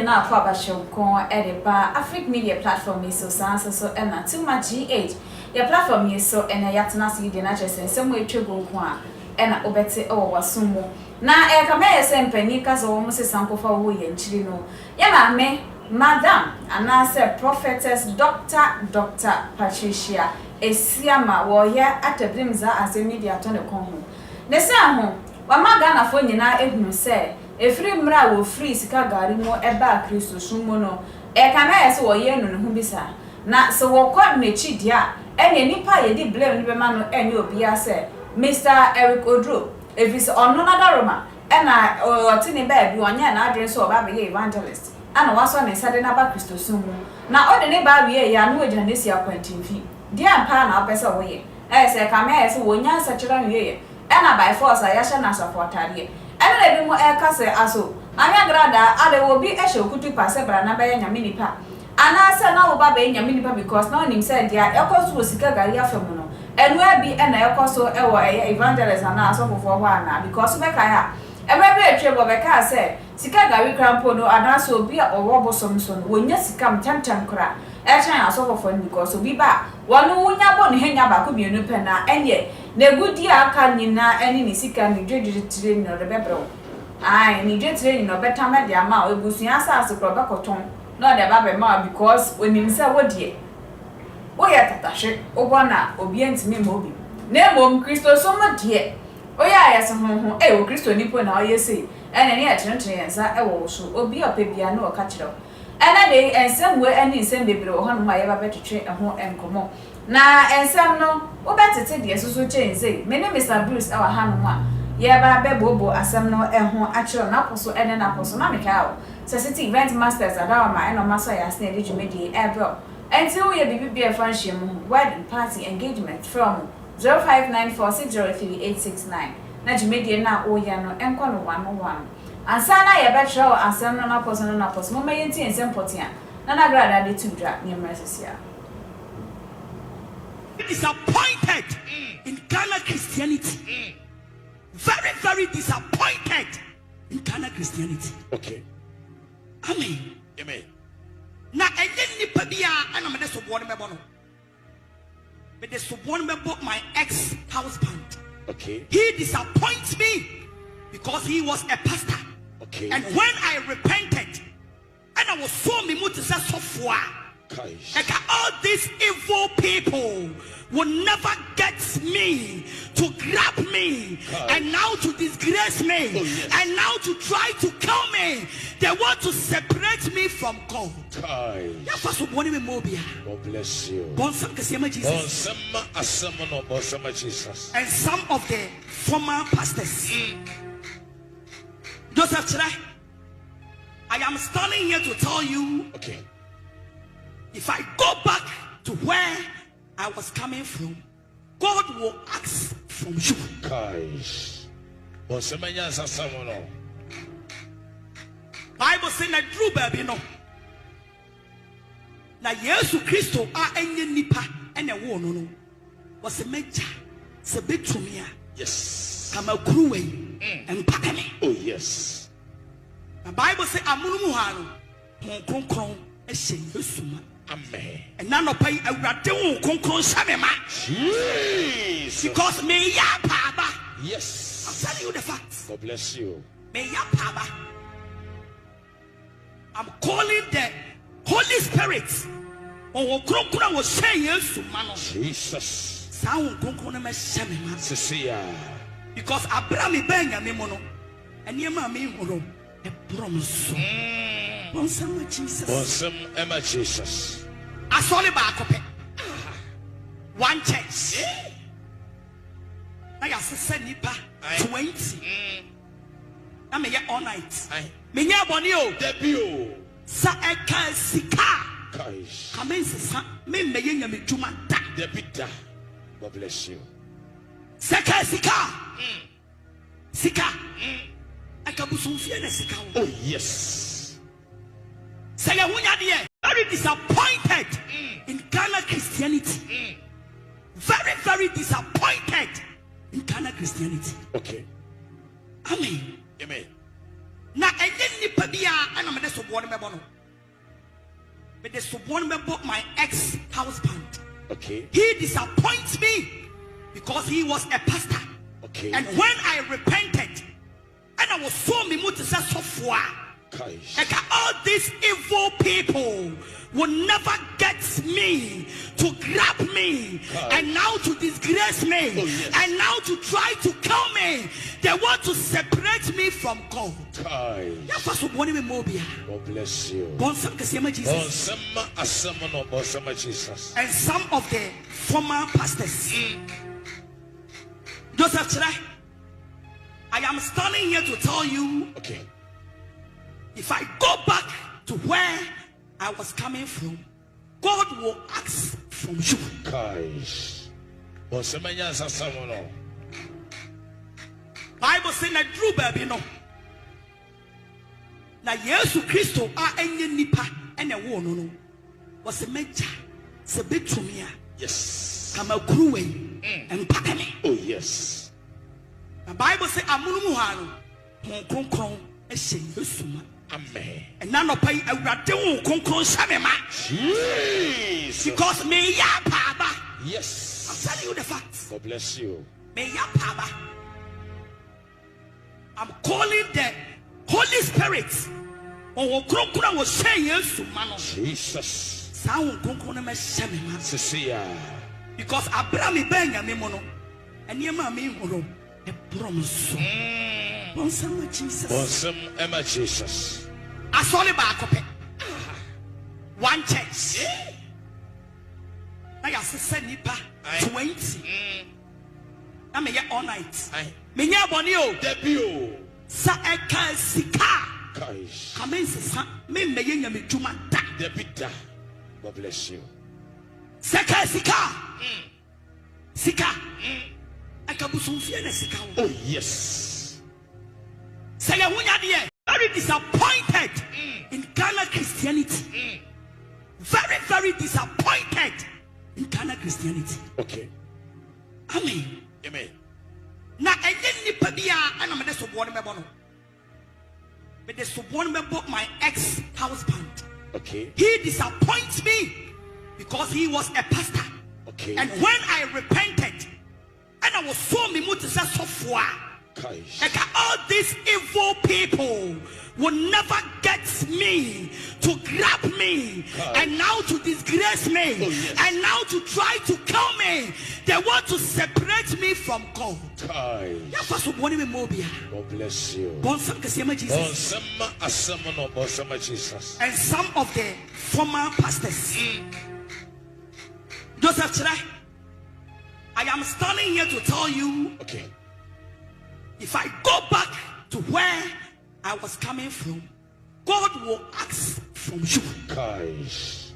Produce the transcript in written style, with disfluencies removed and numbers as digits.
na afa ba shonkon edeba Afric Media platform is so and na too much GH. Your platform is so and yatna see the natural sense some way twego ko a na obete o wasumo. Na ka me sempani ka so mo se sample fa wo ye nchiri no. Ya ma me Madam anase prophetess Dr. Patricia Esiama wo ye atabrimza as media to ne kon ho. Ne se ho wa maga na fo nyina ehunu se efri mra wo free Sika Gari mo eba Kristo sumo no ka na yese wo ye no ne ho bisa na so wo kod na chi dia enye nipa ye di blame ni be ma no enye obi ase Mr. Eric Odro efis ono na daroma na otini ba bi onya na adwen so oba be evangelist ana waso na sade na ba Kristo sumo na ode ne ba wie ya no agya ne si akwantimfi dia mpa na opese wo ye se ka me yese wo nya sa chira wie ye na by force ya sha na supportare ene na bi mo kase aso Agradaa ade wo bi ehye okutu pase bra na be nyame nipa ana se na wo ba be nyame nipa because na onim se dia ekoso Sika Gari afemu no enu abi na ekoso ewo evangelist na asofofo ho ana because be kai ha ebe be etwe bo be ka se Sika Gari krampo no ana so obi a owo bosom so no wonya sika mtamtam kra chan asofofo ni because obi ba wonu wonya bo ne henya ba ko bienu pe na enye na gudi aka nyina eni ni sika ni dwedwetire ni no de bebro ni dwetire ni no betama de ama ebusuan asase kro bekoton no de ba be ma because onim se wodie wo ya tatashe obona obi entime ma obi na mom Kristo so mo de oya ya se ho o Kristo nipo na oyese ene ne ya trentre yensa wo so obi opebia na o ka kire ene de ensem we ene ensem bebre ho no ma ye ba betwetwe ho enkomo na ensem no wo betete de susu chenze me ne Mr. Bruce awa hanu a ye ba be bobo asem no ho a kire na poso ene na poso na meka o so city event masters adawa ma eno maso ya sne de jumedi ebro until we be friendship wedding party engagement from 0594603869 na jumedi na oya no enko no 101 ansana ye betro asem no na poso mo mayenti ensem potia na Agradaa de tudra ni mresesia disappointed in Ghana Christianity. Very, very disappointed in Ghana Christianity. Okay. Amen. Amen. Na enye nipa bia ana me de so bo ne mebo no. Me de so bo ne mebo my ex-husband. Okay. He disappoints me because he was a pastor. Okay. And when I repented, and I was so me to say so like all these evil people will never get me to grab me and now to disgrace me and now to try to kill me. They want to separate me from God. God bless you. Jesus. And some of the former pastors. Joseph today, I am standing here to tell you. Okay. If I go back to where I was coming from, God will ask from you. Guys, Bible says that true baby no. Na Yesu Kristo a enye nipa ene wo no no. Was a major se betumia. Yes. Kama kuruwe empakame. Oh yes. The Bible says amunumu ha no konkron ehye Yesu. Amen. And none of pay a radu concon samema. Because me ya paba. Yes. I'm telling you the facts. God bless you. Me ya paba. I'm calling the Holy Spirit. Oh, Krokuna was saying yes to man. Jesus. Sound concon me samema. Cecilia. Because Abraham Benya Mimono and Yama Mimoro a promise. Bonsam Jesus. Bonsam Emma Jesus. I saw the back of it. One chance. I said nipa 20. I may get all night. Minya bonio. Debut. Sa eka Sika. Guys. Come in, sa me mayenya me juma da. Debita. God bless you. Sika Sika. Sika. I can put some fear in Sika. Oh yes. Very disappointed in Ghana Christianity. Very, very disappointed in Ghana Christianity. Okay. Amen. Amen. Na enye nipa bia ana me de my ex-husband. Okay. He disappoints me because he was a pastor. Okay. And when I repented, and I was so software. Like all these evil people will never get me, to grab me, and now to disgrace me, and now to try to kill me. They want to separate me from God. God bless you. And some of the former pastors. Joseph Chira, I am standing here to tell you. Okay. If I go back to where I was coming from, God will ask from you. Guys, Bible says that Drew baby no. Na Yesu Christo a enye nipa ene wo no no. Was a meja se betumia. yes. Kama kuruwe empakame. Oh yes. The Bible says amunumu ha no konkron ehye Yesu. Amen. And none of pay a radu concon samema. Because me ya paba. Yes. I'm telling you the facts. God bless you. Me ya paba. I'm calling the Holy Spirit. Oh, Krokura was saying yes to man. Jesus. Sound concon samema. Cecilia. Because Abraham Benya Mimono and Yama Mimono a promise. Awesome Jesus. Awesome Emma Jesus. I saw it back up. One church. I said nipa 20. I may get all night. Minya bonio. Debut. Sa eka Sika. Guys. Come in, sa me yen me juma da. Debita. God bless you. Seka Sika. Sika. I can put some fear in Sika. Oh yes. Say very disappointed in Ghana Christianity. Very, very disappointed in Ghana Christianity. Okay. Amen. Amen. Now, I didn't and I'm a one member. But the one member, my ex-husband. Okay. He disappoints me because he was a pastor. Okay. And when I repented, and I was so software. Like all these evil people will never get me, to grab me, and now to disgrace me, and now to try to kill me. They want to separate me from God. God bless you. Jesus. And some of the former pastors. Joseph Chira, I am standing here to tell you. Okay. If I go back to where I was coming from, God will ask from you. Guys,